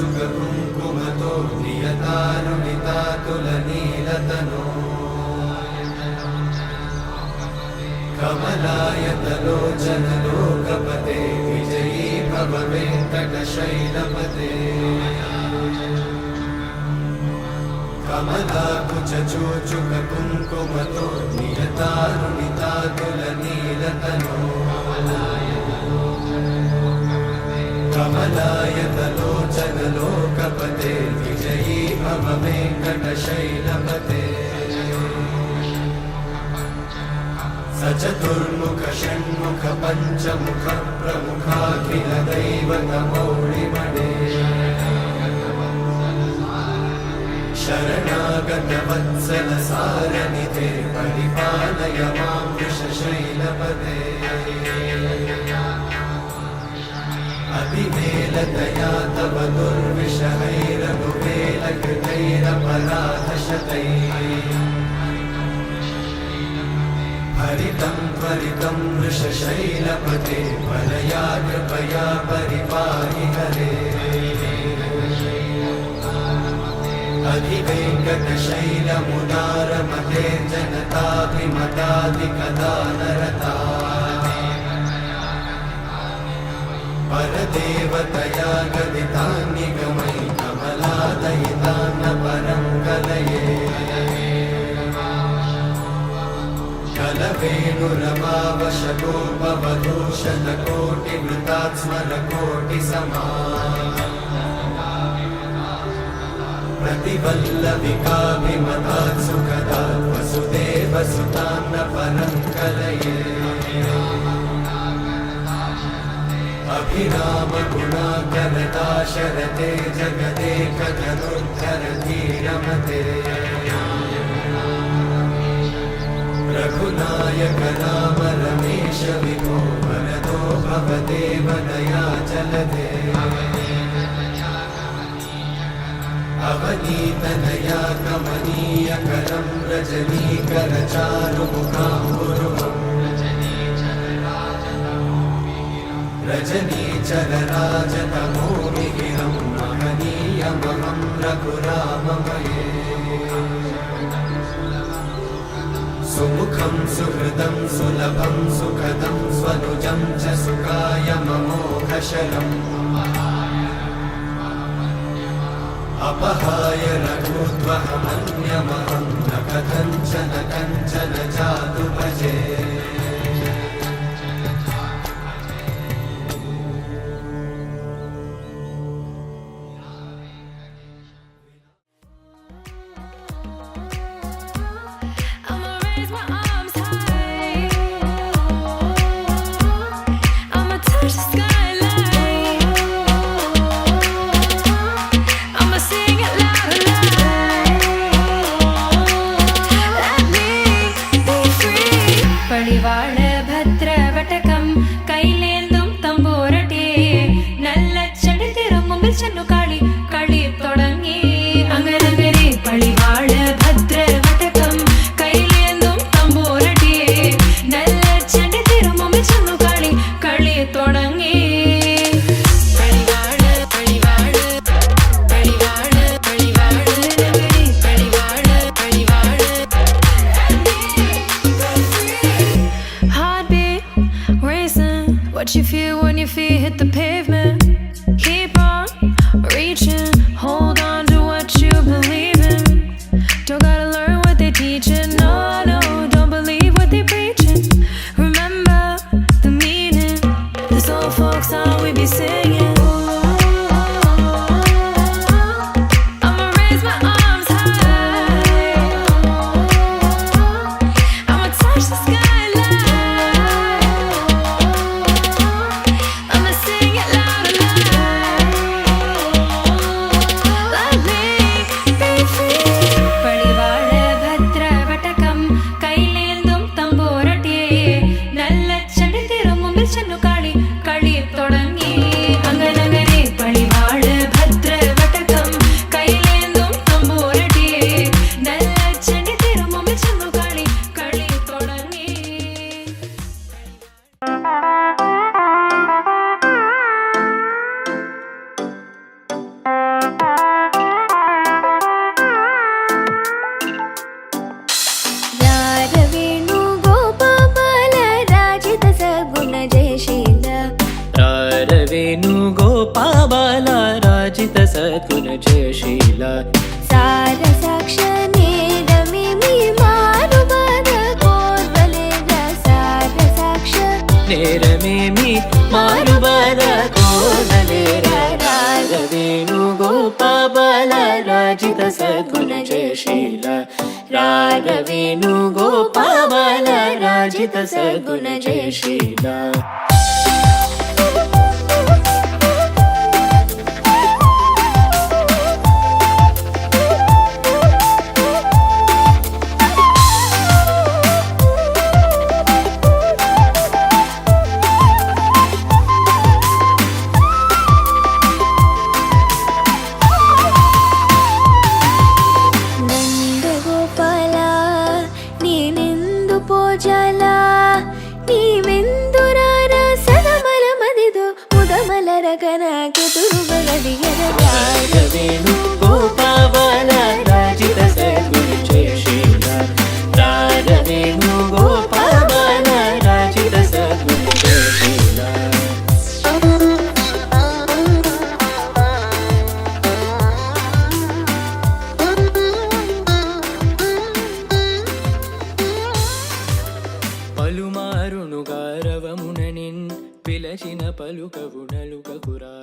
कमलाकुचूचुककुङ्कुमतो नियतानुनितातुलनीलतनो कमलायतलोचनलोकपते विजयी भव वेङ्कटशैलपते कमलाकुचूचुककुङ्कुमतो नियतानुनितातुलनीलतनो कमलायतलोचनलोकपते विजयी भव वेङ्कटशैलपते सचतुर्मुख षण्मुख पञ्चमुख प्रमुखाखिल दैवतमौळिमणे शरणागत वत्सल सारनिधे परिपालय मां वृषशैलपते अभिवेलतया तव दुर्विषहैरनुवेलकृतैरपराधशतैः हरितं त्वरितं वृषशैलपते परया कृपया परिपाहि हरे अधिवेङ्कटशैलमुदारमते जनताभिमताधिकदानरता परदेवतया गदितान्निगमयि कमलादयितान्न परं कलये कलवेणुरवावशतोपवधूषणकोटिवृतात्स्मरकोटिसमा प्रतिवल्लविकाभिमतात् सुखदात् वसुदेवसुतान्न परं कलये अभिराम गुणाकरदाशरथे जगदेकधनुर्धरधीरमते रघुनायक राम रमेश विभो वरदो भवदेव दयाचलते अवनीतनया कमनीयकरं रजनीकरचारुमुखाम्बुरुहम् रजनीचरराजतमोमिहिरं महनीयमहं रघुराममये सुमुखं सुहृदं सुलभं सुखदं स्वनुजं च सुखायममोघशरम् अपहाय रघुत्वहमन्यमहं न कथञ्चन कञ्चन जातु भजे Party തുടങ്ങി പഴിവാള് പഴിവാള് പഴിവാള് പഴിവാള് പഴിവാള് പഴിവാള് Heartbeat racing, what you feel when your feet hit the pavement. Keep on reaching, hold on to what you believe in. Don't gotta learn what they teaching, no, no, don't believe what they preaching. Remember the meaning, this old folk song we be singing. I'ma raise my arms high, I'ma touch the skyline, I'ma sing it loud and loud. Let me be free. പടിവാള് ഭദ്രവടകം കൈലേന്തും തമ്പൂരട്ടിയെ നല്ല ചണ്ടിത്തിരും മുമ്പിൽ ചെന്നു കളി കളി തുടങ്ങി അങ്ങനങ്ങനെ പടിവാള് ഭദ്രവടകം കൈലേന്തും തമ്പൂരട്ടിയെ നല്ല ചണ്ടിത്തിരും മുമ്പിൽ ചെന്നു കളി കളി തുടങ്ങി ವೇಣುಗೋಪಾಲ ರಾಜಿತ ಸದ್ಗುಣ ಜಯಶೀಲ ಸಾರ ಸಾಕ್ಷ ನೇರಮಿ ಮೀ ಮಾರುಬದ ಕೋರ್ವಲೆಗ ಸಾರ ಸಾಕ್ಷ ನೇರಮೇಮಿ ಮಾರುಬದ ಕೋದಲೇರ ರಾಗ ವೇಣುಗೋಪಾಲ ರಾಜಿತ ಸದ್ಗುಣ ಜಯಶೀಲ ರಾಗ ವೇಣುಗೋಪಾಲ ರಾಜಿತ ಸದ್ಗುಣ ಜಯಶೀಲ నందగోపాల నీనెందు పోజాల నీವೆಂದುರಾರ ಸದಮಲ ಮದಿದು ಮುದಮಲರ ಕನಕೆ ತುರುಬಗದಿಯರ ರಾಗ ವೇಣುಗೋಪಾಲ ರಾಜಿತ ಸದ್ಗುಣ ಜಯಶೀಲ ರಾಗ ವೇಣುಗೋಪಾಲ ರಾಜಿತ ಸದ್ಗುಣ ಜಯಶೀಲ పలుమారును గారవముననిన్ పిలచిన పలుకవు నలుగకురా